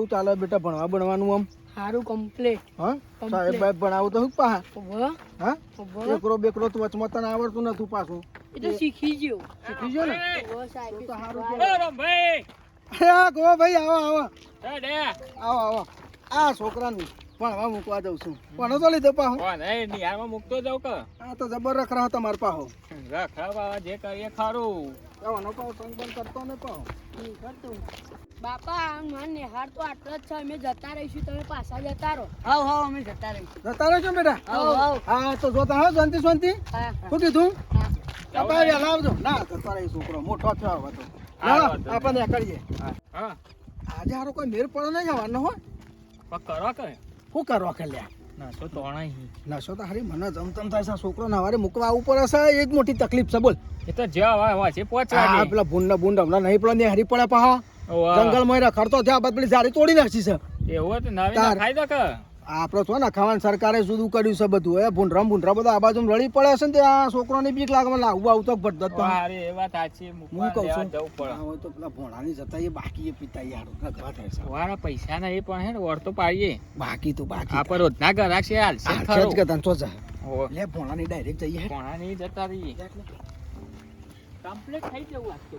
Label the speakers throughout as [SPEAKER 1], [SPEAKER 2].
[SPEAKER 1] કેવું ચાલે બેટા ભણવાનું આમ
[SPEAKER 2] સારું કમ્પ્લીટ.
[SPEAKER 1] હા સાહેબ ભાઈ ભણાવું તો હું પા હા
[SPEAKER 2] ખબર
[SPEAKER 1] એકરો તો વચમાં તને આવડતું નતું પાછું
[SPEAKER 2] એ તો શીખી ગયો.
[SPEAKER 1] શીખી ગયો ને
[SPEAKER 2] સાહેબ
[SPEAKER 1] તો સારું
[SPEAKER 3] ભાઈ
[SPEAKER 1] હા ગો ભાઈ આવો
[SPEAKER 3] ડે
[SPEAKER 1] આવો આ છોકરાને ભણવા મૂકવા જાઉં છું ભણો તો લીધો પાહો
[SPEAKER 3] કોણ એ નિહાળમાં મૂકતો જાવ કે
[SPEAKER 1] આ તો જબર રખડા તમાર પાહો
[SPEAKER 3] રખડવા જે કરીએ ખરું
[SPEAKER 1] આવવાનો પાહો સંગ બંધ કરતો ને પાહો
[SPEAKER 2] નહીં કરતો. બાપા મને નિહાળ તો આટલો જ છે. અમે જતા રહીશું, તમે પાછા જતા રહો. હાવ અમે જતા રહીશું.
[SPEAKER 1] જતા રહેજો બેટા
[SPEAKER 2] હાવ
[SPEAKER 1] હા તો જોતા હો શાંતિ શાંતિ
[SPEAKER 2] હા
[SPEAKER 1] શું કીધું
[SPEAKER 2] હા.
[SPEAKER 1] બાપા વહેલા આવજો ના જતા રહી છોકરો મોટો થયો હવે તો આપણે કરીએ
[SPEAKER 3] હા
[SPEAKER 1] આજે હારો કોઈ મેર પડે નહીં જવાનો હો
[SPEAKER 3] પણ કરો કે
[SPEAKER 1] શું કરવા કલ્યા
[SPEAKER 3] ના તો તોણાઈ
[SPEAKER 1] નશો તો હારી મને જમતમ થાય છે છોકરો નવારે મૂકવા આવવું પડે છે એ જ મોટી તકલીફ છે બોલ
[SPEAKER 3] એ તો જેવા હોય છે પહોંચવા
[SPEAKER 1] આ પેલા ભૂંડ હમણાં નહીં પેલા ને હારી પડે પાહા જંગલમાં રખડતો થયા બાદ પેલી જારી તોડી નાખી છે
[SPEAKER 3] એવું તો નવી ખાઈ દો કે
[SPEAKER 1] આપડે છો ને ખાવાનું સરકારે જુદું કર્યું છે બધું એ ભૂંડરા બધા આ બાજુ રડી પડે છે ને ત્યાં છોકરાની બીક લાગે લાવવું આવતો ભટદત
[SPEAKER 3] અરે એ વાત સાચી
[SPEAKER 1] હું
[SPEAKER 3] મૂકવા
[SPEAKER 1] કહું
[SPEAKER 3] દેવા
[SPEAKER 1] છું
[SPEAKER 3] જવું પડે
[SPEAKER 1] હવે તો પેલા ભોણાની જતા એ બાકી એ પિતા યાર ઘણા થાય છે
[SPEAKER 3] વાળા પૈસા ના એ પણ હે ને વળતો પાડીએ
[SPEAKER 1] બાકી તો બાકી
[SPEAKER 3] આ પર રોજના ઘરાક છે હાલ છે
[SPEAKER 1] છે જ કે તને તો જા
[SPEAKER 3] ખરો
[SPEAKER 1] લે ભોણાની ડાયરેક્ટ જઈએ
[SPEAKER 3] કોણા નહીં જતા રહીએ કમ્પ્લીટ થઈ જવું આજ તો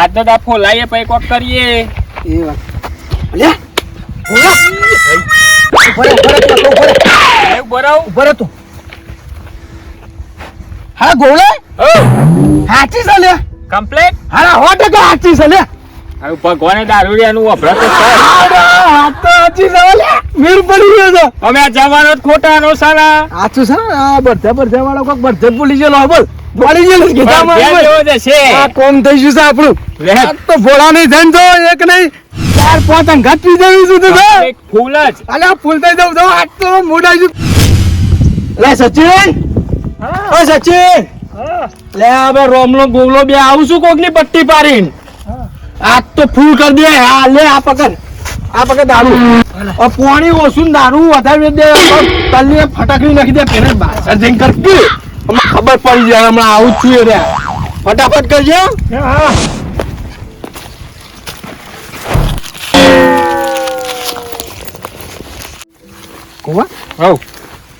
[SPEAKER 3] આજ તો આ ફોલાઈએ પછી કોક કરીએ
[SPEAKER 1] એ વાત લે ઉભરે તો હા ગોળે હાચી છે લે
[SPEAKER 3] કમ્પ્લીટ
[SPEAKER 1] હારા 100% હાચી છે લે
[SPEAKER 3] હવે ભગવાને દારૂડિયાનું વપરાતો છે
[SPEAKER 1] હાચી છે લે મીર પડી ગયો છે
[SPEAKER 3] અમે આ જવાનો જ ખોટા નો સાલા
[SPEAKER 1] હાચું છે આ બરધે વાળો કોક બરધે ભૂલી ગયેલો બોલ પડી ગયેલો ગીતામાં આ કોમ થઈ ગયું છે આપણું આ તો ભોળા નહીં થઈને તો એક નહીં 4-5 અંગાત પી જવી છું તો
[SPEAKER 3] એક ફૂલ જ
[SPEAKER 1] અલે આ ફૂલ થઈ જાવ તો આજ તો મોડા જ લે સચિન ઓ સચિન લે હવે રોમલો ગોગલો બે આવું છું કોકની પટ્ટી પાડીને આજ તો ફૂલ કરી દે હા લે આ પકડ દારૂ પાણી ઓછું દારૂ વધારે દે તલની ફટાકડી નાખી દે પેને બાસર જઈને કરતી અમને ખબર પડી જાય હમણાં આવું જ છું રે ફટાફટ કરજો હા કોવા
[SPEAKER 3] હો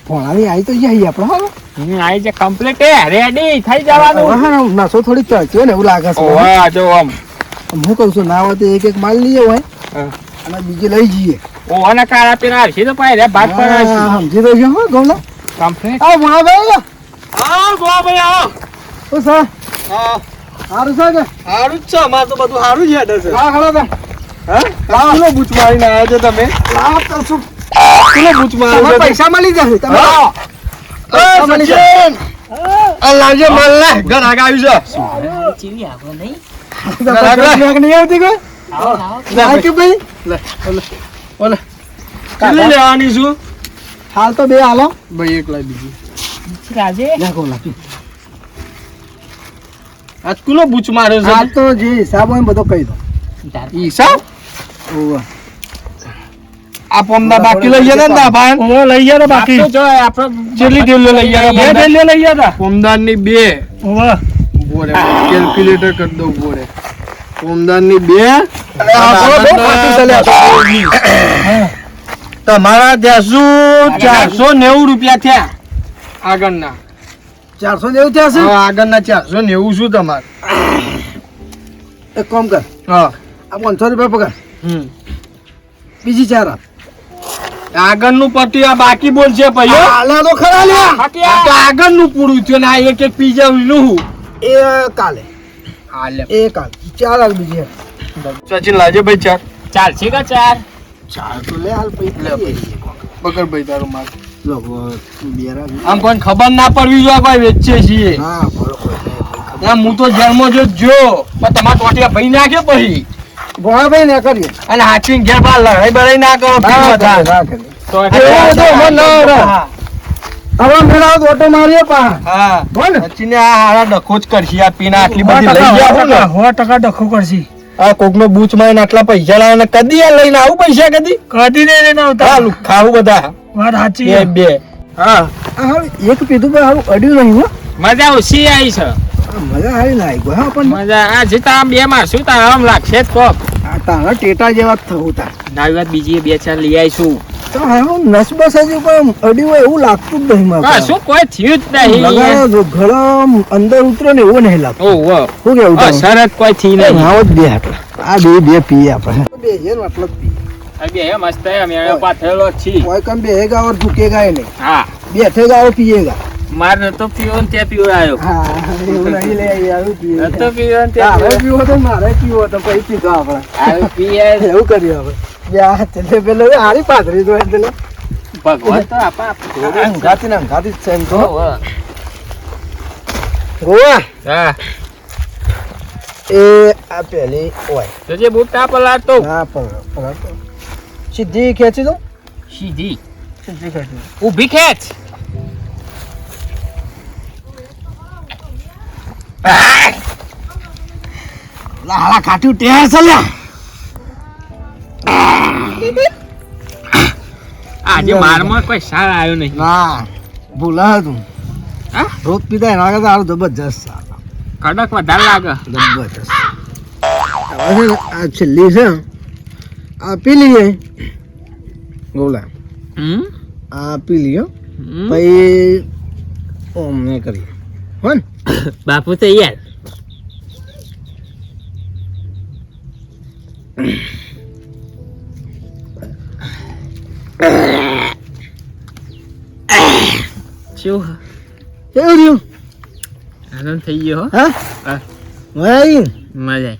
[SPEAKER 1] ભોણાની આવી તો જઈએ આપણે હા
[SPEAKER 3] આઈ જે કમ્પ્લીટ હે રેડી થઈ જવાનું
[SPEAKER 1] હા નસો થોડી ચડતી હોય ને એવું લાગે છે
[SPEAKER 3] ઓવા જો આમ
[SPEAKER 1] હું કહું છું ના હોય તો એક માલ લઈએ હોય અને બીજી લઈ જઈએ
[SPEAKER 3] ઓવાના કાળા પીના હરશી તો પાય રે ભાત પર
[SPEAKER 1] સમજી દો છો હો ગોલા
[SPEAKER 3] કમ્પ્લીટ
[SPEAKER 1] આ ભોણાભાઈ
[SPEAKER 3] આવો ગોભાઈ આવો
[SPEAKER 1] ઓ સર હા સારું છે કે
[SPEAKER 3] સારું જ છે અમાર તો બધું સારું જ યાદ છે
[SPEAKER 1] હા ખડો તા
[SPEAKER 3] હા કિલો બૂચ મારીને આવ્યા છો તમે
[SPEAKER 1] લાવ કરશું
[SPEAKER 3] કિલો બૂચ મારી
[SPEAKER 1] પૈસા મળી જશે તમે
[SPEAKER 3] લાવજે માલ લે ઘર આગાવ્યું છે
[SPEAKER 2] ચીવી આવો નહીં.
[SPEAKER 1] નહીં આવતી કોઈ કે ભાઈ ઓલે
[SPEAKER 3] કેટલી લેવાની છું
[SPEAKER 1] હાલ તો બે હાલો
[SPEAKER 3] ભાઈ એક લાવી બીજી
[SPEAKER 2] રાજે
[SPEAKER 1] નાખો નાખી
[SPEAKER 3] આજ કિલો બૂચ માર્યો છે
[SPEAKER 1] હાલ તો જે હિસાબ હોય બધો કહી દો
[SPEAKER 3] હિસાબ
[SPEAKER 1] ઓવા
[SPEAKER 3] આ પોમદા બાકી લઈ ગયા ને ભાઈ
[SPEAKER 1] ઓ લઈ ગયા બાકી
[SPEAKER 3] જો આપણે કેટલી થેલીઓ લઈ ગયા
[SPEAKER 1] બે થેલીઓ લઈ ગયા
[SPEAKER 3] પોમદાન ની બે
[SPEAKER 1] ઓવા
[SPEAKER 3] બોરે કેલ્ક્યુલેટર કરી દઉં બોરે પોમદાન ની બે તમારા ત્યાં શું 490 રૂપિયા થયા આગળના
[SPEAKER 1] 490 થયા છે
[SPEAKER 3] આગળના 490 શું તમારે
[SPEAKER 1] એક કામ કર
[SPEAKER 3] હા
[SPEAKER 1] આ 500 રૂપિયા પગાર બીજી 4 આપ
[SPEAKER 3] આગળનું પટ્ટી આ બાકી બોલશે ભાઈઓ
[SPEAKER 1] હાલે તો ખરા લે
[SPEAKER 3] આગળનું પૂરું થયું ને આ એક એક પીઝા નું
[SPEAKER 1] એ કાલે
[SPEAKER 3] હાલે
[SPEAKER 1] એ કાલે 4 આપ બીજી
[SPEAKER 3] સચિન લાજે ભાઈ ચાર છે કે ચાર
[SPEAKER 1] 4 તો લે હાલ પૈસા
[SPEAKER 3] પકડ ભાઈ તારું માર
[SPEAKER 1] લો બેરા
[SPEAKER 3] આમ કોઈ ખબર ના પડવી જોઈએ કોઈ વેચે છીએ
[SPEAKER 1] હા બરોબર
[SPEAKER 3] આમ હું તો જેલમાં જો પણ તમારા ટોટિયા ભાઈ નાખ્યો પછી
[SPEAKER 1] ભોળાભાઈ ને કરીએ
[SPEAKER 3] અને હાચવીને ઘેર બાર લડાઈ બડાઈ ના કરો
[SPEAKER 1] હવે મેળા ઓટો મારીએ પા
[SPEAKER 3] હા
[SPEAKER 1] બોલ
[SPEAKER 3] સચિને આ હારા ડખો જ કરશી આ પીના આટલી બધી લઈ ગયા ને
[SPEAKER 1] 100% ડખો કરશી
[SPEAKER 3] આ કોકનો બૂચ મારીને આટલા પૈસા લાવે ને કદી આ લઈને આવું પૈસા કદી
[SPEAKER 1] નહીં આવતા
[SPEAKER 3] હાલું ખાવું બધા
[SPEAKER 1] વાત સાચી
[SPEAKER 3] બે હા
[SPEAKER 1] એક પીધું પણ હારું અડ્યું નહીં હો
[SPEAKER 3] મજા ઓછી આવી છે
[SPEAKER 1] મજા આવી ના આવી હા પણ
[SPEAKER 3] મજા આ જીતા બે માં શું તાર આમ લાગશે જ કોક
[SPEAKER 1] આ તારા ટેટા જેવા જ થવું તા
[SPEAKER 3] નવી વાત બીજી 2-4 લઈ આવીશું.
[SPEAKER 1] તો હારું નસ બસ હજી પણ અડ્યું હોય એવું લાગતું જ નહીં મારે
[SPEAKER 3] કશું કોઈ થયું જ નહીં.
[SPEAKER 1] લગાડો ગળમ અંદર ઉતરે ને એવું નહીં લાગતું.
[SPEAKER 3] ઓહો.
[SPEAKER 1] શું કેવું તારું?
[SPEAKER 3] શરત કોઈ થી નહીં.
[SPEAKER 1] આવો જ બે આટલા આ બે પીએ આપણે બે છે ને આટલો જ પીએ
[SPEAKER 3] આ બે હે મસ્ત હે મેળો પાથરેલો જ છી.
[SPEAKER 1] કોઈ કમ બેહેગા और झुकेगा ही नहीं
[SPEAKER 3] હા
[SPEAKER 1] बैठेगा और पिएगा
[SPEAKER 3] માર નતો પીવો ને ત્યાં પીવો આવ્યો.
[SPEAKER 1] હા એવું નહીં લે યાર પીએ
[SPEAKER 3] નતો પીવો ને
[SPEAKER 1] તારે
[SPEAKER 3] ત્યાં
[SPEAKER 1] પીવો તો મારે પીવો તો પછી પીધો આપણે
[SPEAKER 3] આવ્યો પીએ.
[SPEAKER 1] એવું કર્યું હવે યા એટલે પેલો હારી પાથરી દો એટલે
[SPEAKER 3] ભગવાન તો આપા
[SPEAKER 1] અંગાતી ને અંગાતી જ છે એમ તો
[SPEAKER 3] ઓહો.
[SPEAKER 1] રોવા
[SPEAKER 3] હા
[SPEAKER 1] એ આ પેલી ઓય
[SPEAKER 3] તો જે બૂટ તા પલાતો
[SPEAKER 1] હા પર સીધી ખેંચી દો
[SPEAKER 3] સીધી
[SPEAKER 1] સીધી ખેંચી
[SPEAKER 3] ઊભી ખેંચ.
[SPEAKER 1] લાલા કાટ્યું ટેસ લ્યા
[SPEAKER 3] આજે મારમાં કોઈ સાર આવ્યો નહીં.
[SPEAKER 1] ના ભૂલા તું
[SPEAKER 3] હા
[SPEAKER 1] રોજ પીતા એના કરતા સારું જબરજસ્ત સારું
[SPEAKER 3] કડક વધારે લાગે.
[SPEAKER 1] જબરજસ્ત હવે છે ને આ છેલ્લી છે આ પી લઈએ ગોલા આ પી લઈએ પછી ઓમ ને કરીએ હો ને
[SPEAKER 3] બાપુ તૈયાર. શું
[SPEAKER 1] કેવું રહ્યું
[SPEAKER 3] આનંદ થઈ ગયો હો.
[SPEAKER 1] હા
[SPEAKER 3] હા.
[SPEAKER 1] ભાઈ
[SPEAKER 3] મજા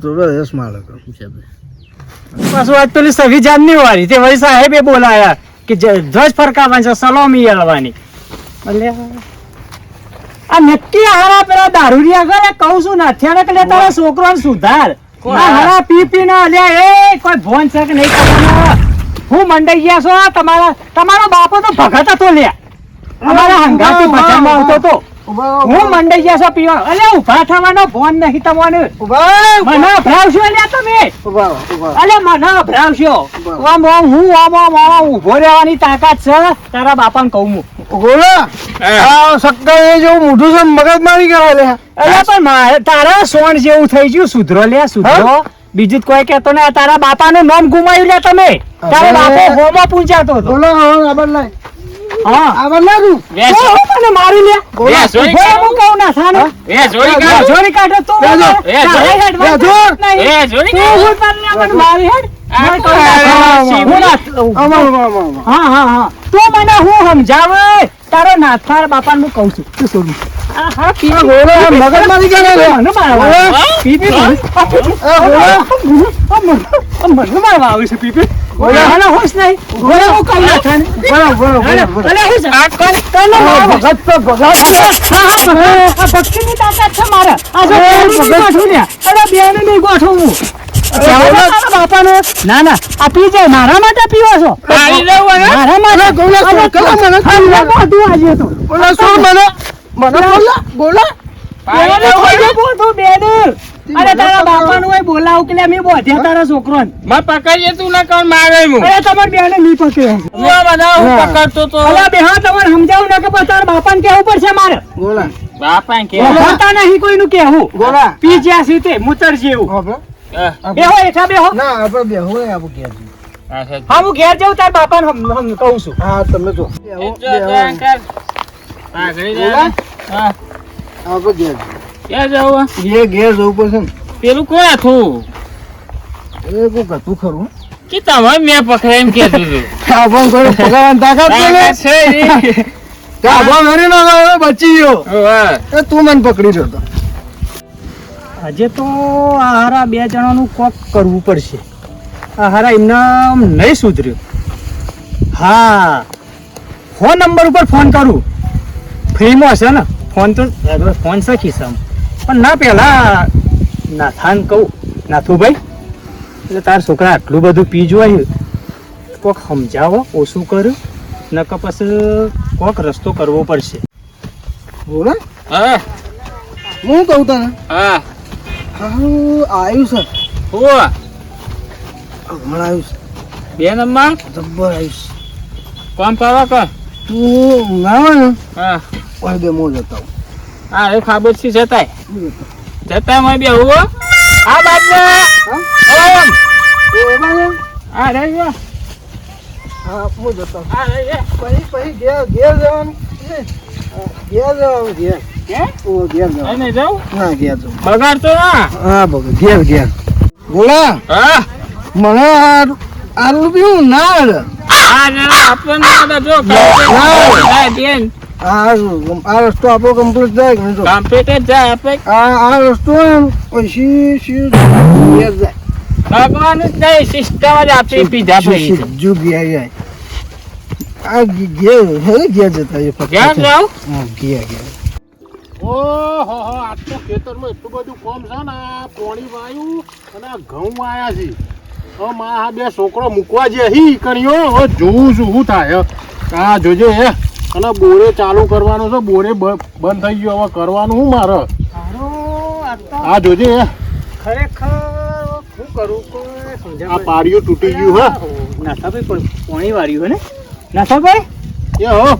[SPEAKER 1] થોડો રસ માર લગો
[SPEAKER 3] આવી.
[SPEAKER 4] પાછું આજ પેલી સગી જાનની વારી તે વળી સાહેબે બોલાયા કે ધ્વજ ફરકાવવાની છે સલામી આલવાની એટલે આ નક્કી હારા પેલા દારૂડિયા કરે કહું છું ને અત્યારે કે લે તારા છોકરાને સુધાર આ હારા પી પી ના લે એ કોઈ ભોન છે કે નહીં કરવાનો હું મંડાઈ ગયા છો તમારો બાપો તો ભગત હતો લે અમારા હંગાતી ભજનમાં આવતો તો હું મંડાઈ ગયા છો પીવા અલે ઉભા થવાનો ભોન નહીં તમને મને ભરાવશો લે તમે અલે મને ભરાવશો આમ હું ઉભો રહેવાની તાકાત છે તારા બાપાને કહું હું
[SPEAKER 1] ગોલા આ સક્કા એ જો મોઢું છે મગજ મારી કરાય લે
[SPEAKER 4] અલે પણ તારા સોણ જેવું થઈ ગયું સુધરો લે સુધરો બીજું જ કોઈ કહેતો ને તારા બાપાનું નામ ગુમાવ્યું લે તમે તારા બાપો હોમો પૂંજાતો હતો
[SPEAKER 1] ગોલા હવે આબર લાય
[SPEAKER 4] હા
[SPEAKER 1] આબર લાગુ
[SPEAKER 4] મને મારી લે હું કહું ના થાને જોડી કાઢો તું મારી હેડ હા તું મને હું સમજાવે તારો નાથાર બાપા હું કઉ છું તું છોડું
[SPEAKER 1] મગજ મારી
[SPEAKER 4] મને મારવા આવે છે પીપી હોશ નહીં હું કહું નાથાને ભક્તિની તાકાત છે મારે આ જો ગોઠવું ને અરે બેને નહીં ગોઠવું હું બાપાનો ના આ પી જાય મારા માટે પીવો છો મારા માટે અરે તારા બાપાનું હોય બોલાવું કે મેં બોધ્યા તારા છોકરો
[SPEAKER 3] પકડીએ તું ના કોણ મારે હું
[SPEAKER 4] અરે તમારે બેને નહીં પકડે
[SPEAKER 3] પકડતો તો
[SPEAKER 4] અલા બે હા તમારે સમજાવું ના કે તારા બાપાને કેવું પડશે મારે
[SPEAKER 1] ગોલા
[SPEAKER 3] બાપા કે
[SPEAKER 4] બોલતા નહીં કોઈનું કેવું
[SPEAKER 1] ગોલા
[SPEAKER 4] પી જ્યાં સીતે મુતર જેવું બેહો એઠા બેહો
[SPEAKER 1] ના આપણે બે હોય આબુ કે
[SPEAKER 4] હા હું ઘેર જાઉં તાર બાપાને કહું છું
[SPEAKER 1] હા તમે જો આપણે ઘેર ઘેર જવું પડશે ને
[SPEAKER 3] પેલું કોણ હતું
[SPEAKER 1] એ કોઈ કતું ખરું
[SPEAKER 3] કે તમે મેં પકડે એમ કેતું હતું
[SPEAKER 1] આપણ કોઈ પગાવાની તાકાત છે બચી ગયો એ તું મને પકડી રહ્યો તો
[SPEAKER 4] આજે તો આ હારા બે જણાનું કોક કરવું પડશે આ હારા એમના નહીં સુધર્યું હા ફોન નંબર ઉપર ફોન કરું ફ્રીમાં હશે ને ફોન તો ફોન છે ખિસ્સામાં પણ ના પેલા નાથાને કહું નાથુભાઈ એટલે તારા છોકરા આટલું બધું પીજું આવ્યું કોક સમજાવો ઓછું કર્યું નકર પછી કોક રસ્તો કરવો પડશે
[SPEAKER 1] બોલો
[SPEAKER 3] હા
[SPEAKER 1] હું કહું તને
[SPEAKER 3] હા
[SPEAKER 1] આવ્યું છે
[SPEAKER 3] હું
[SPEAKER 1] હમણાં આવ્યું છે
[SPEAKER 3] બે નંબર
[SPEAKER 1] જબ્બર આવ્યું છે
[SPEAKER 3] કોણ પાવા કર
[SPEAKER 1] તું ના હોય ને
[SPEAKER 3] હા
[SPEAKER 1] ઓય બે મો જતા હું
[SPEAKER 3] હા એ ખાબોચી જતાય જતાય મેં બે હું આ બાદ
[SPEAKER 4] આ રહી ગયો.
[SPEAKER 1] હા હું જતો
[SPEAKER 4] આ રહી ગયો.
[SPEAKER 1] પછી ઘેર જવાનું ઘેર જવાનું ઘેર
[SPEAKER 4] કે?
[SPEAKER 1] ઓ ઘેર જવાનું
[SPEAKER 4] અહીં નહીં જાઉં?
[SPEAKER 1] ના ઘેર જવાનું
[SPEAKER 4] બગાડતો ના.
[SPEAKER 1] હા બગા ઘેર બોલા
[SPEAKER 3] હા
[SPEAKER 1] મને આલુ પીવું ના આવે.
[SPEAKER 4] આ જરા આપણને બધા જો જાય બેન.
[SPEAKER 1] આ રસ્તો આપણો કમ્પ્લીટ જાય કે નહીં તો
[SPEAKER 4] કમ્પ્યુટર જાય આપણે
[SPEAKER 1] આ રસ્તો હોય ને પછી સીધું ઘેર જાય
[SPEAKER 4] ભગવાન જ નહીં સિસ્ટમ જ આપી પીધા પછી
[SPEAKER 1] સીધું ઘેર જાય આ ઘેર જતા એ ફક્ત.
[SPEAKER 4] ક્યાં જાઉં?
[SPEAKER 1] હા ઘેર
[SPEAKER 3] ઓહો આજ તો ખેતરમાં એટલું બધું કોમ છે ને પોણી વાયું અને આ ઘઉં વાયા છે હવે માં આ બે છોકરો મૂકવા જે હી કર્યો હવે જોઉં છું શું થાય આ જોજે હે અને બોરે ચાલુ કરવાનો છે બોરે બંધ થઈ ગયો હવે કરવાનું શું મારે આ જોજે હે
[SPEAKER 4] ખરેખર શું કરું કોઈ
[SPEAKER 3] આ
[SPEAKER 4] સમજાય
[SPEAKER 3] પાડીઓ તૂટી ગયું હે
[SPEAKER 4] નાથાભાઈ પણ પોણી વાળ્યું હે ને નાથાભાઈ
[SPEAKER 3] એ હો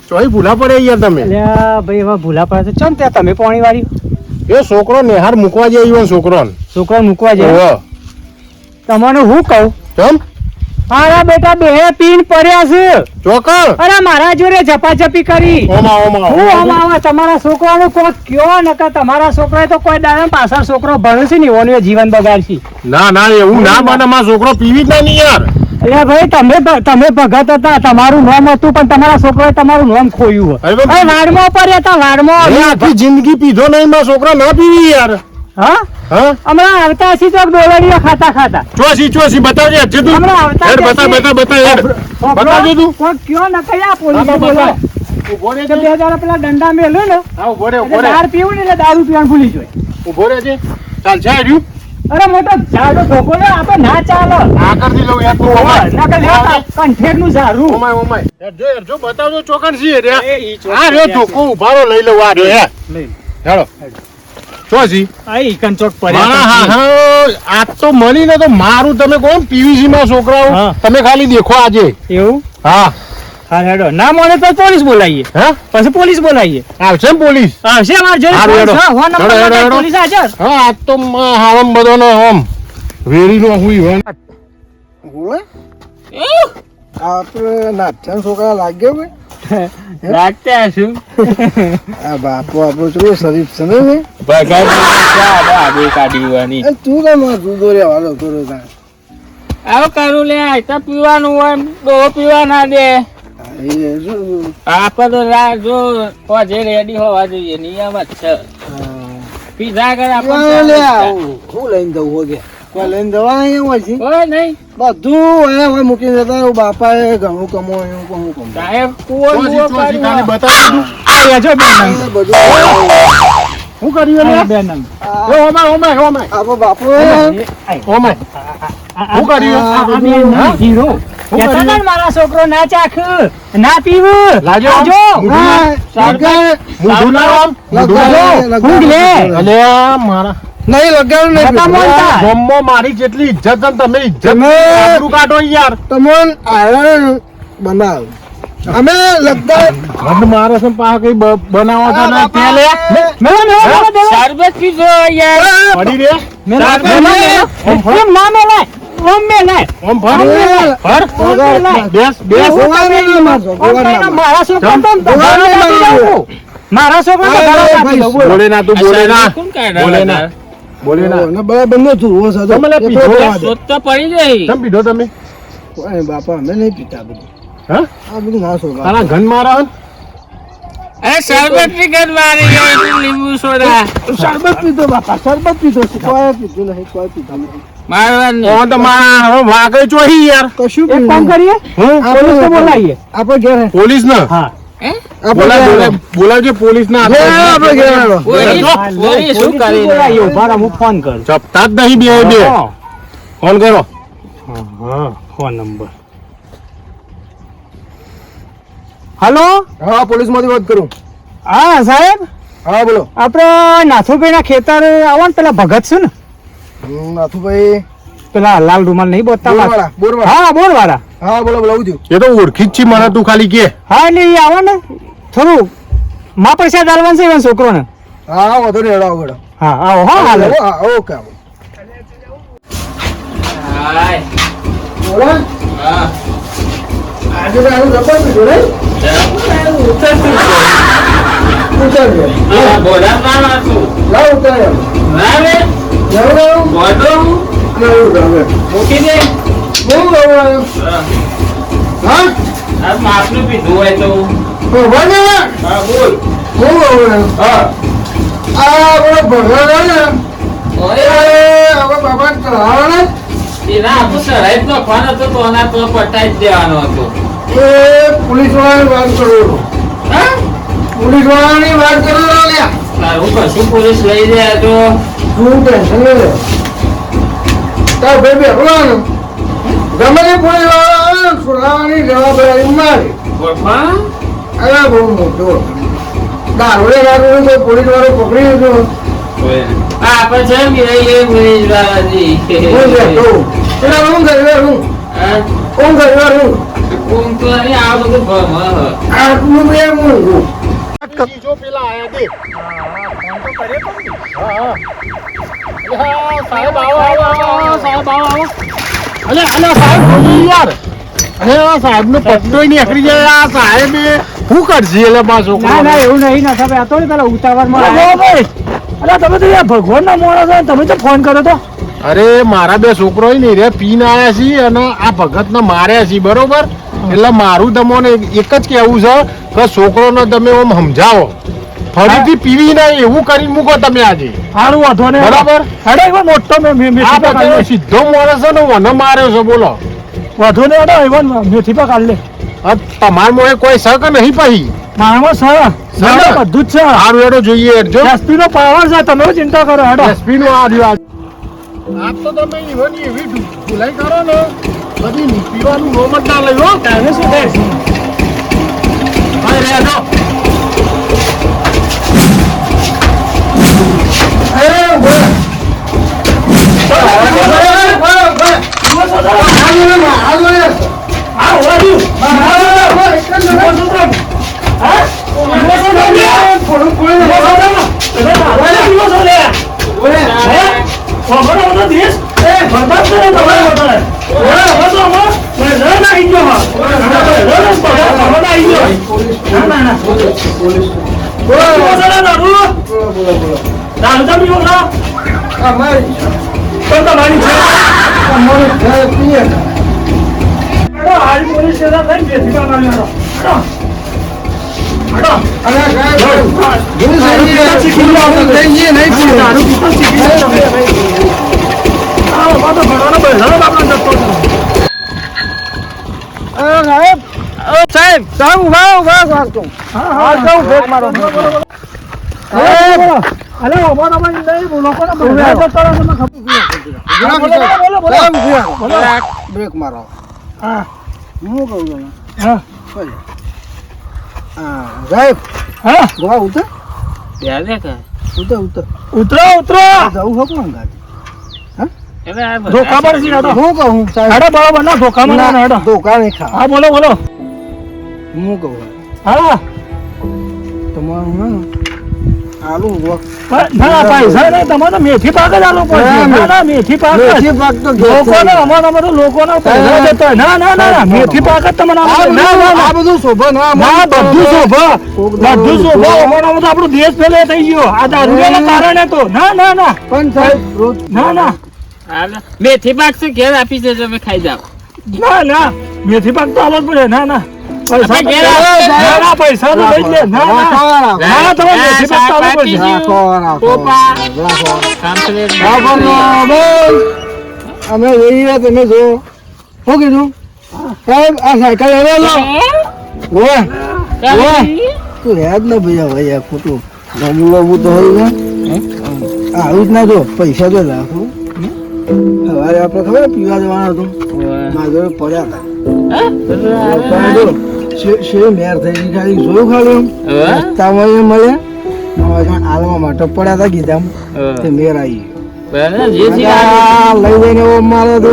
[SPEAKER 3] ચોઈ ભૂલા પડે યાર તમે
[SPEAKER 4] અલ્યા ભાઈ હવે ભૂલા પડે છે ચમ ત્યાં તમે પોણી વાળ્યું
[SPEAKER 3] એ છોકરો નેહાર મૂકવા જાય છોકરો
[SPEAKER 4] છોકરા મૂકવા જાય તમને હું કહું
[SPEAKER 3] ચમ
[SPEAKER 4] મારા બેટા બે પીન પડ્યા છે
[SPEAKER 3] ચોકર
[SPEAKER 4] અરે મારા જોડે ઝપાઝપી કરી
[SPEAKER 3] ઓમા ઓમા
[SPEAKER 4] હું આમાં તમારા છોકરાનું કોઈ કયો નકર તમારા છોકરાએ તો કોઈ દાડા પાછળ છોકરો ભણે છે ને એનું જીવન બગાડશે
[SPEAKER 3] ના ના એવું ના બને મારો છોકરો પીવી જ નહીં યાર
[SPEAKER 4] એટલે ભાઈ તમે ભગત હતા તમારું નામ હતું પણ તમારા છોકરાએ તમારું નામ ખોયું
[SPEAKER 3] અરે ભાઈ,
[SPEAKER 4] હોય વાડમાં પડ્યા હતા વાડમાં
[SPEAKER 3] મેં આખી જિંદગી પીધો નહીં મારો છોકરો ના પીવી યાર
[SPEAKER 4] હા
[SPEAKER 3] હા
[SPEAKER 4] હમણાં આવતા હશે તો ડોલરીઓ ખાતા
[SPEAKER 3] ચોસી બતાવજે હજુ તું
[SPEAKER 4] હમણાં આવતા
[SPEAKER 3] હેડ
[SPEAKER 4] જ
[SPEAKER 3] બતા
[SPEAKER 4] હશે.
[SPEAKER 3] યાર બતાવજો તું
[SPEAKER 4] કોઈ કયો ન કયા પોલીસ
[SPEAKER 3] હા,
[SPEAKER 4] બોલો
[SPEAKER 3] બતા. ઉભો રહે
[SPEAKER 4] કે
[SPEAKER 3] છે
[SPEAKER 4] 2000 પેલા દંડા મેલ્યો ને
[SPEAKER 3] હા ઉભો રહે
[SPEAKER 4] એટલે દારૂ પીવું ને એટલે દારૂ પીવાનું ભૂલી જાય
[SPEAKER 3] ઉભો રહે છે ચાલ છે રહ્યું
[SPEAKER 4] અરે મોટો ઝાડો ઢોકો ને આપણે ના ચાલો
[SPEAKER 3] આગળથી લઉં યાર તું ઓમાય
[SPEAKER 4] કંઠેરનું ઝાડું
[SPEAKER 3] ઓમાય યાર જો બતાવજો ચોકન છે રે
[SPEAKER 4] એ ઈ ચોકન
[SPEAKER 3] આ રે
[SPEAKER 4] છે.
[SPEAKER 3] ધોકો ઉભારો લઈ લઉં આ રે
[SPEAKER 4] લઈ.
[SPEAKER 3] હેડો ચોસી
[SPEAKER 4] આ ઈ કંચોક
[SPEAKER 3] મારા હા
[SPEAKER 4] પડ્યા
[SPEAKER 3] હા આ તો મળી ને તો મારું તમે કોણ પીવીસી માં છોકરાઓ
[SPEAKER 4] હા.
[SPEAKER 3] તમે ખાલી દેખો આજે
[SPEAKER 4] એવું
[SPEAKER 3] હા
[SPEAKER 4] હા હેડો ના મળે તો પોલીસ બોલાવીએ
[SPEAKER 3] હા
[SPEAKER 4] પછી પોલીસ બોલાવીએ
[SPEAKER 3] આવશે ને પોલીસ
[SPEAKER 4] આવશે અમાર જોડે
[SPEAKER 3] હારું, હેડો.
[SPEAKER 4] ફોન
[SPEAKER 3] હેડો, હેડો,
[SPEAKER 4] નંબર
[SPEAKER 3] હેડો.
[SPEAKER 4] પોલીસ હાજર
[SPEAKER 3] હા આ તો હાવમ બધો નો આમ વેરી નો હુઈ હોય
[SPEAKER 1] બોલે આપણે નાથન છોકરા લાગ્યો ભાઈ
[SPEAKER 4] લાગતા શું
[SPEAKER 1] આ બાપુ આપણો ચલો શરીફ છે ને
[SPEAKER 4] ભગાઈ કાઢી
[SPEAKER 1] એ તું કેમ જુદો રે વાળો કરો તા
[SPEAKER 4] આવો કરું લે આ તો પીવાનું હોય બહુ પીવા ના દે
[SPEAKER 1] એ શું
[SPEAKER 4] આપણે તો જો જે રેડી હોવા જોઈએ નિયમ જ છે પીધા કર
[SPEAKER 1] લે હું લઈને જવું હોગે કોઈ લઈને જવા નહીં હોય છે
[SPEAKER 4] હોય નહીં
[SPEAKER 1] બધું એને હોય મૂકીને જતા રહ્યો. બાપાએ ઘણું કમાયું હું કમાયું
[SPEAKER 4] સાહેબ કુવો
[SPEAKER 3] ચોસી,
[SPEAKER 4] કુવો
[SPEAKER 3] ચોસી,
[SPEAKER 4] કર્યું.
[SPEAKER 3] ખાલી બતાવી દીધું.
[SPEAKER 4] આ રેજો બે નંગ
[SPEAKER 1] એ બધું
[SPEAKER 3] શું કર્યું લે?
[SPEAKER 4] બે નંગ
[SPEAKER 3] એ ઓમાય
[SPEAKER 1] આપણો બાપુ
[SPEAKER 3] ઓમાય શું કર્યું?
[SPEAKER 4] આ બે નંગ જીરો કહેતા હતા ને મારા છોકરો ના ચાખ ના પીવું
[SPEAKER 3] લાજો. મૂઢું લાવો આમ. મૂઢું લાવો.
[SPEAKER 4] ઊંઘ લે.
[SPEAKER 3] અલ્યા મારા
[SPEAKER 1] નહીં લગાડું નહીં
[SPEAKER 4] નતા બોલતા.
[SPEAKER 3] ગામમાં મારી જેટલી ઇજ્જત છે ને તમે ઇજ્જત
[SPEAKER 1] તમે-
[SPEAKER 3] આબરૂ કાઢો યાર
[SPEAKER 1] તમોન આયરન બનાવ અમે લગતા
[SPEAKER 3] ઘર મારે છે પાછા કઈ બનાવો છો ને તે લે
[SPEAKER 4] મેલો મેલો મેલો શરબત પીજો યાર
[SPEAKER 3] પડી રે
[SPEAKER 4] શરબત મેલો એમ ના મેલાય ઓમ મેલાય
[SPEAKER 3] ઓમ ફર ફર બેસ બેસ
[SPEAKER 4] મારા છોકરા તો દગાડો કાપી દઉં. મારા છોકરા તો દગાડો કાપી દઉં.
[SPEAKER 3] બોલે ના તું બોલે ના
[SPEAKER 4] કોણ કાઢે?
[SPEAKER 3] બોલે ના બોલે ના
[SPEAKER 1] ને બરાબર બંને તું સાજો
[SPEAKER 3] તમે લે પીધો.
[SPEAKER 4] શોધ તો પડી જાય
[SPEAKER 3] કેમ પીધો તમે
[SPEAKER 1] કોઈ બાપા અમે નહીં પીતા બધું
[SPEAKER 3] હા
[SPEAKER 1] આ બધું ના શોભા
[SPEAKER 3] તારા ઘન મારા હન?
[SPEAKER 4] અરે શરબત ની ગંધ મારી જાય તું લીંબુ સોડા
[SPEAKER 1] શરબત પીધો બાપા શરબત પીધો કોઈ પીધું નહીં કોઈ પીધું નહીં
[SPEAKER 4] મારવાનું
[SPEAKER 3] ઓ તો મારા હવે વાગે ચોહી યાર
[SPEAKER 1] કશું
[SPEAKER 4] એક કામ કરીએ
[SPEAKER 3] હું
[SPEAKER 1] પોલીસ ને બોલાવીએ આપણે ઘેર
[SPEAKER 3] પોલીસ ને
[SPEAKER 4] હા
[SPEAKER 3] બોલાવજો પોલીસ ના
[SPEAKER 1] આપણે ઘેર આવો.
[SPEAKER 4] પોલીસ શું કરી બોલાવીએ ઉભા હું ફોન કરું
[SPEAKER 3] ચપતા જ નહીં બે બે ફોન કરો
[SPEAKER 4] હા ફોન નંબર હલો
[SPEAKER 1] હા પોલીસ માંથી વાત કરું
[SPEAKER 4] હા સાહેબ
[SPEAKER 1] હા બોલો
[SPEAKER 4] આપણે નાથુભાઈ ના ખેતર આવો ને પેલા ભગત છે ને
[SPEAKER 1] નાથુભાઈ
[SPEAKER 4] પેલા લાલ રૂમાલ નહીં બોલતા
[SPEAKER 1] બોરવાળા બોરવાળા
[SPEAKER 4] હા બોલ વાળા
[SPEAKER 1] હા બોલો બોલાવું છું
[SPEAKER 3] એ તો ઓળખી જ છી મને તું ખાલી કે
[SPEAKER 4] હા એટલે એ આવો ને થોડું માં પૈસા ડાલવાનું છે એવા છોકરો ને
[SPEAKER 1] હા વધુ ને હેડો આગળ
[SPEAKER 4] હા આવો હા હાલે
[SPEAKER 3] ઓકે
[SPEAKER 1] હાય.
[SPEAKER 3] બોલો
[SPEAKER 1] હા.
[SPEAKER 3] આજે તો આનું જબર પીધું રે ઉતરજો
[SPEAKER 1] હા, બોલા ના નાખું.
[SPEAKER 3] લાવ ઉતર્યો
[SPEAKER 1] ના રે,
[SPEAKER 3] લાવ લાવ
[SPEAKER 1] બોલો.
[SPEAKER 3] લાવ
[SPEAKER 1] મૂકી દે.
[SPEAKER 3] હું લાવ
[SPEAKER 1] હા.
[SPEAKER 3] હા
[SPEAKER 1] આ માપનું પીધું હોય તો.
[SPEAKER 3] ભગવાન
[SPEAKER 1] હા, બોલ.
[SPEAKER 3] હું લાવ
[SPEAKER 1] હા.
[SPEAKER 3] આ આપણો ભગવાન ને
[SPEAKER 1] ઓય,
[SPEAKER 3] હવે બાબા કરાવવાના
[SPEAKER 1] એના આખું સરાય જ નખવાનો હતો તો આના તો પટાઈ જ દેવાનો હતો.
[SPEAKER 3] એ પોલીસ વાળાની વાત કરો
[SPEAKER 1] હા?
[SPEAKER 3] પોલીસ વાળાની વાત કરો લ્યા
[SPEAKER 1] તારું કશું પોલીસ લઈ જાય તો
[SPEAKER 3] તું ટેન્શન લે તાર ભાઈ બેઠવાનો ગમે તે પોલીસ વાળા છોડાવવાની જવાબદારી મારી
[SPEAKER 1] ગોઠવા.
[SPEAKER 3] અરે બહુ મોટો દારૂડે દારૂડે કોઈ પોલીસ વાળો પકડી લીધો
[SPEAKER 1] આપણે છે મિરાઈએ મિરાજી.
[SPEAKER 3] હું બેઠો એટલે હું ગયો હું
[SPEAKER 1] હા?
[SPEAKER 3] હું ગયો હું
[SPEAKER 1] ઊંઘ તો નહીં, આ બધું ભમ, હા.
[SPEAKER 3] આટલું બે હું જો પેલા આયા દે સાહેબ આવો સાહેબ આવો અલે સાહેબ બોલી યાર અરે સાહેબ નો પટ્ટો નીકળી જાય આ સાહેબ શું કરશે એટલે બા છોકરો
[SPEAKER 4] ના ના એવું નહીં ના સાહેબ આ તો પેલા ઉતાવળમાં ભાઈ અરે તમે તો યાર ભગવાનના મોણા છો તમે તો ફોન કર્યો તો
[SPEAKER 3] અરે મારા બે છોકરો ને રે પીને આયા છીએ અને આ ભગત ને માર્યા છીએ બરોબર એટલે મારું તમને એક જ કેવું છે કે છોકરોને તમે આમ સમજાવો ફરીથી પીવી ના એવું કરીને મૂકો તમે આજે
[SPEAKER 4] સારું વાંધો નહીં
[SPEAKER 3] બરાબર
[SPEAKER 4] અરે એવો મોટો મેથી
[SPEAKER 3] આ
[SPEAKER 4] પાક
[SPEAKER 3] બધો સીધો માણસ છે ને મને માર્યો છે બોલો
[SPEAKER 4] વાંધો નહીં અડો એવો મેથી પાક આલે
[SPEAKER 3] તમાર મોએ કોઈ શક નહીં પછી
[SPEAKER 4] મારામાં સર બધું જ છે
[SPEAKER 3] સારું એડો જોઈએ જો
[SPEAKER 4] એસપી નો પાવર છે તમે ચિંતા કરો હેડો
[SPEAKER 3] એસપી નું આ રહ્યું આજ તો તમે ઈવન એવી ભૂલાઈ કરો ને બધી પીવાનું રોમ જ ના લઈ હો
[SPEAKER 4] તારે શું થાય
[SPEAKER 3] ભાઈ રે જો
[SPEAKER 4] સાહેબ સાહેબ ઉભા કરતો હા જાઉં ભેટ મારો અલે ઓમર ઓમર નહીં લોકોને બોલાવ તો તરત તમે બોલો
[SPEAKER 3] બ્રેક મારો
[SPEAKER 4] હા
[SPEAKER 3] હું કહું છું
[SPEAKER 4] હા
[SPEAKER 3] સાહેબ
[SPEAKER 4] હા
[SPEAKER 3] ગોવા ઉતર
[SPEAKER 1] બેલે કે?
[SPEAKER 3] ઉતર ઉતર
[SPEAKER 4] ઉતરો ઉતરો
[SPEAKER 3] જવું હકું ગાડી
[SPEAKER 1] એટલે આ બધા-
[SPEAKER 4] ધોકા પર છે હેડો
[SPEAKER 3] હું કહું સાહેબ
[SPEAKER 4] હેડો બરાબર ના ધોકામાં ના હેડો
[SPEAKER 3] ધોકા નહીં ખા
[SPEAKER 4] હા બોલો બોલો
[SPEAKER 3] હું કહું
[SPEAKER 4] હા
[SPEAKER 3] તમારું ને આલુ
[SPEAKER 4] ના પૈસા નહીં તમારે તો મેથી પાક જ આલો પડશે ના ના મેથી પાક જ
[SPEAKER 3] મેથી પાક તો
[SPEAKER 4] લોકોને અમારા તો લોકોનો પૈસા જતો હોય. ના ના ના મેથી પાક જ તમને આલો. ના ના ના
[SPEAKER 3] આ બધું શોભા
[SPEAKER 4] ના બધું શોભા બધું શોભા અમારામાં તો આપણો દેશ ફેલે થઈ ગયો આ દારૂડિયાના કારણે તો ના ના ના
[SPEAKER 3] પણ સાહેબ રોજ
[SPEAKER 4] ના ના
[SPEAKER 1] હાલો. મેથી પાક છે ઘેર આપી દેજો, અમે ખાઈ જાવ.
[SPEAKER 4] ના ના મેથી પાક તો આલો જ પડે ના ના પૈસા
[SPEAKER 1] આપણે ઘેર
[SPEAKER 4] ના
[SPEAKER 1] આપીએ.
[SPEAKER 4] ના પૈસા તો લઈ જ લે ના ના ના તમે મેથી પાક તો આલો પડશે
[SPEAKER 1] કામચલાડ
[SPEAKER 3] અમે જઈએ તમે જો શું કીધું સાહેબ આ સાયકલ હવે લો ઓય તું યાદ ના ભૈયા ભૈયા ખોટું ગમું ગમું તો હોય ને આવું જ ના જો પૈસા તો રાખું સવારે આપણે ખબર પીવા જવાનું હતું મારા જોડે પડ્યા હતા શેર મેર થઈ ગઈ ખાલી જોયું ખાલી રસ્તામાં એ મળે આલવા માટે પડ્યા હતા ગીધામ તે મેર આવી લઈ જઈને મારો તો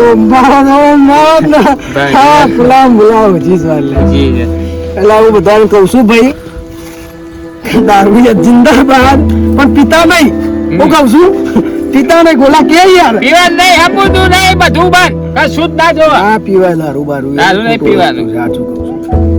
[SPEAKER 3] બોલાવો જીસ એટલે હું બધાને કહું છું ભાઈ દારૂ જિંદાબાદ પણ પિતા નહીં
[SPEAKER 1] હું કહું છું પીતા ને ગોલા કે યાર
[SPEAKER 4] પીવાનું નહીં, આપું તું નહીં, બધું બંધ. કશું જ ના જોવા.
[SPEAKER 1] આ પીવાય દારૂ બારૂ
[SPEAKER 4] દારૂ નહીં પીવાનું.
[SPEAKER 1] સાચું કહું છું